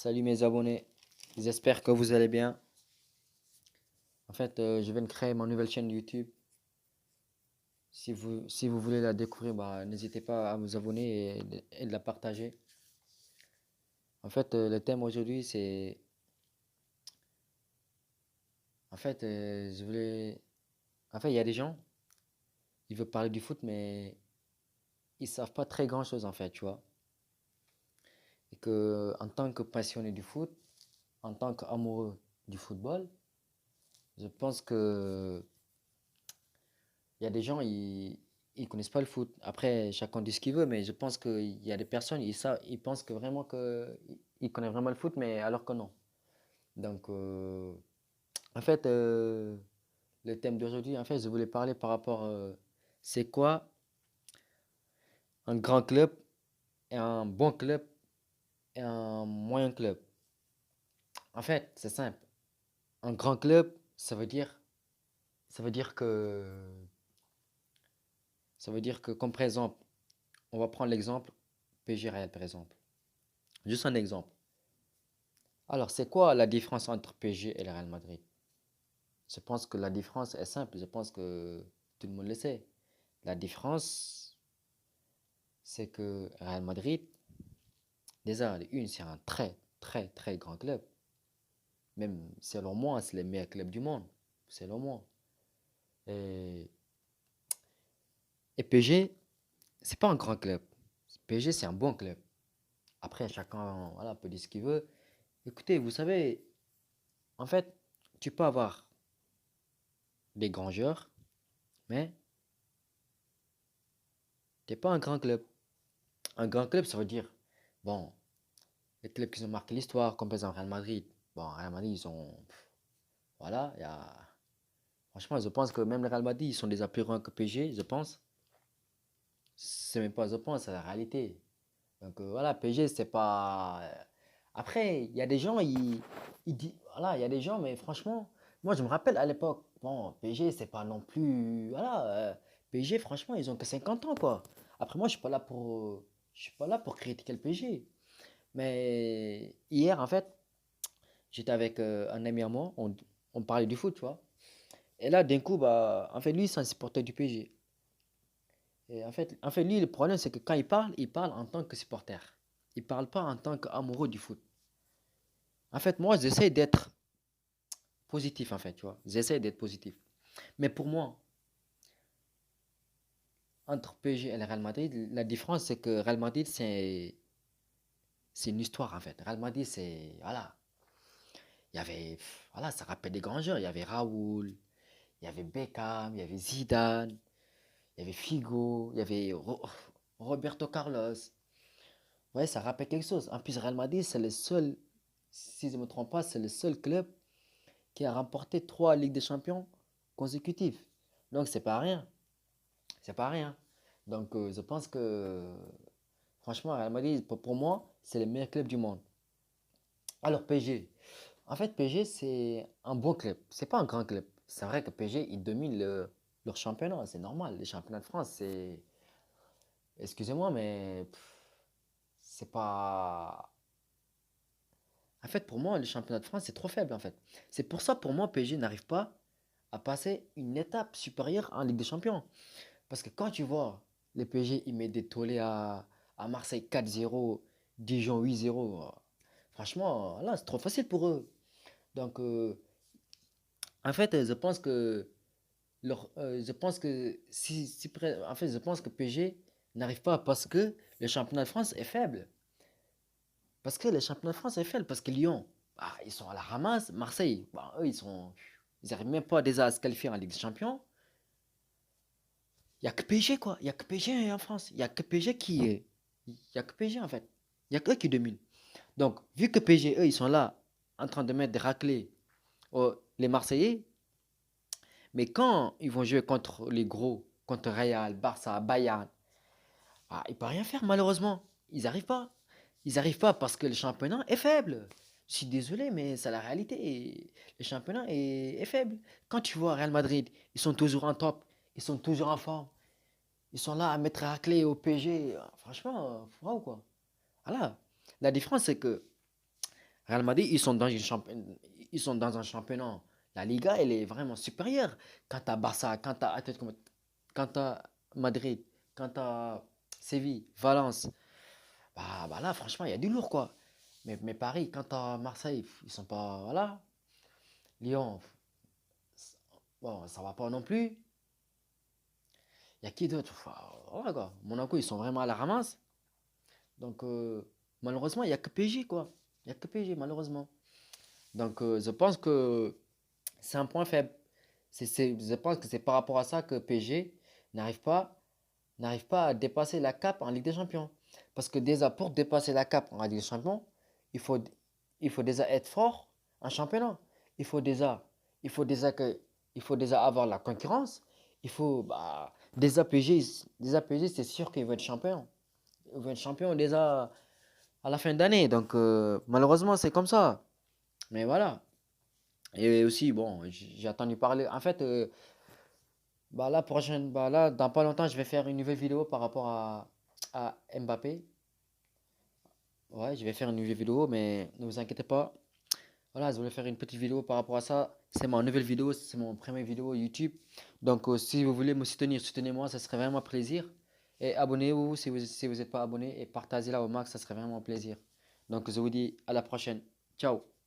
Salut mes abonnés, j'espère que vous allez bien. Je viens de créer ma nouvelle chaîne YouTube. Si vous voulez la découvrir, n'hésitez pas à vous abonner et de la partager. Le thème aujourd'hui, c'est... je voulais... il y a des gens, ils veulent parler du foot, mais ils savent pas très grand-chose, tu vois. Et que, en tant que passionné du foot, en tant qu'amoureux du football, je pense que il y a des gens, ils connaissent pas le foot. Après, chacun dit ce qu'il veut, mais je pense qu'il y a des personnes, ils pensent que vraiment ils connaissent vraiment le foot, mais alors que non. Donc, en fait, euh, le thème d'aujourd'hui, je voulais parler par rapport, c'est quoi un grand club et un bon club et un moyen club. C'est simple. Un grand club, ça veut dire que, comme par exemple, on va prendre l'exemple PSG Real, par exemple. Juste un exemple. Alors, c'est quoi la différence entre PSG et le Real Madrid? Je pense que la différence est simple. Je pense que tout le monde le sait. La différence, c'est que Real Madrid, déjà, c'est un très, très, très grand club. Même, selon moi, c'est le meilleur club du monde. Selon moi. Et, et PSG, c'est pas un grand club. PSG, c'est un bon club. Après, chacun, voilà, peut dire ce qu'il veut. Écoutez, vous savez, en fait, tu peux avoir des grands joueurs, mais t'es pas un grand club. Un grand club, ça veut dire, bon, les clubs qui ont marqué l'histoire, comme par exemple Real Madrid. Bon, Real Madrid, ils ont, voilà, il y a, franchement, je pense que même le Real Madrid, ils sont déjà plus grands que PSG, je pense. C'est même pas, je pense, c'est la réalité. Donc voilà, PSG, c'est pas. Après, il y a des gens, ils disent, voilà, il y a des gens, mais franchement, moi, je me rappelle à l'époque, bon, PSG, c'est pas non plus, voilà, PSG, franchement, ils ont que 50 ans, quoi. Après, moi, je suis pas là pour critiquer le PSG. Mais hier, j'étais avec un ami à moi, on parlait du foot, tu vois. Et là, d'un coup, lui, c'est un supporter du PSG. Et lui, le problème, c'est que quand il parle en tant que supporter. Il parle pas en tant qu'amoureux du foot. Moi, j'essaie d'être positif, tu vois. J'essaie d'être positif. Mais pour moi, entre PSG et le Real Madrid, la différence, c'est que Real Madrid, c'est une histoire, Real Madrid, c'est, voilà. Voilà, ça rappelle des grands joueurs. Il y avait Raoul, il y avait Beckham, il y avait Zidane, il y avait Figo, il y avait Roberto Carlos. Ouais, ça rappelle quelque chose. En plus, Real Madrid, c'est le seul, si je ne me trompe pas, c'est le seul club qui a remporté 3 Ligues des Champions consécutives. Donc, c'est pas rien. C'est pas rien. Donc, je pense que, franchement, Real Madrid, pour moi, c'est le meilleur club du monde. Alors, PSG. PSG, c'est un bon club. C'est pas un grand club. C'est vrai que PSG, ils dominent leur championnat. C'est normal. Les championnats de France, c'est. Excusez-moi, mais c'est pas. Pour moi, le championnat de France, c'est trop faible, C'est pour ça, pour moi, PSG n'arrive pas à passer une étape supérieure en Ligue des Champions. Parce que quand tu vois les PSG, ils mettent des tollés à Marseille 4-0, Dijon 8-0. Franchement, là, c'est trop facile pour eux. Donc, je pense que je pense que je pense que PSG n'arrive pas parce que le championnat de France est faible. Parce que le championnat de France est faible. Parce que Lyon, ils sont à la ramasse. Marseille, eux, ils n'arrivent même pas déjà à se qualifier en Ligue des Champions. Il n'y a que PSG, quoi. Il n'y a que PSG en France. Il n'y a que PSG il y a que PSG, en fait. Il n'y a que eux qui dominent. Donc, vu que PSG, eux, ils sont là, en train de mettre des raclés les Marseillais, mais quand ils vont jouer contre les gros, contre Real, Barça, Bayern, ils ne peuvent rien faire, malheureusement. Ils n'arrivent pas. Ils n'arrivent pas parce que le championnat est faible. Je suis désolé, mais c'est la réalité. Le championnat est faible. Quand tu vois Real Madrid, ils sont toujours en top. Ils sont toujours en forme. Ils sont là à mettre à clé au PSG. Franchement, waouh quoi. Voilà. La différence, c'est que Real Madrid, ils sont dans un championnat. La Liga, elle est vraiment supérieure. Quant à Barça, quant à Atletico, quant à Madrid, quant à Séville, Valence, bah là, franchement, il y a du lourd, quoi. Mais Paris, quant à Marseille, ils sont pas. Voilà. Lyon, bon, ça va pas non plus. Il y a qui d'autre? Enfin, voilà, quoi. Monaco, ils sont vraiment à la ramasse. Donc, malheureusement, il n'y a que PSG, quoi. Il n'y a que PSG, malheureusement. Donc, je pense que c'est un point faible. Je pense que c'est par rapport à ça que PSG n'arrive pas, n'arrive pas à dépasser la cape en Ligue des Champions. Parce que déjà, pour dépasser la cape en Ligue des Champions, il faut, il faut déjà être fort en championnat. Il faut déjà, il faut déjà que, il faut déjà avoir la concurrence. Il faut, bah, déjà PSG, c'est sûr qu'il va être champion. Il va être champion déjà à la fin d'année. Donc, malheureusement, c'est comme ça. Mais voilà. Et aussi, bon, j'ai entendu parler. En fait, bah là, bah là, dans pas longtemps, je vais faire une nouvelle vidéo par rapport à Mbappé. Ouais, je vais faire une nouvelle vidéo, mais ne vous inquiétez pas. Voilà, je voulais faire une petite vidéo par rapport à ça. C'est ma nouvelle vidéo, c'est mon première vidéo YouTube. Donc, si vous voulez me soutenir, soutenez-moi, ça serait vraiment un plaisir. Et abonnez-vous si vous n'êtes pas abonné et partagez-la au max, ça serait vraiment un plaisir. Donc, je vous dis à la prochaine. Ciao!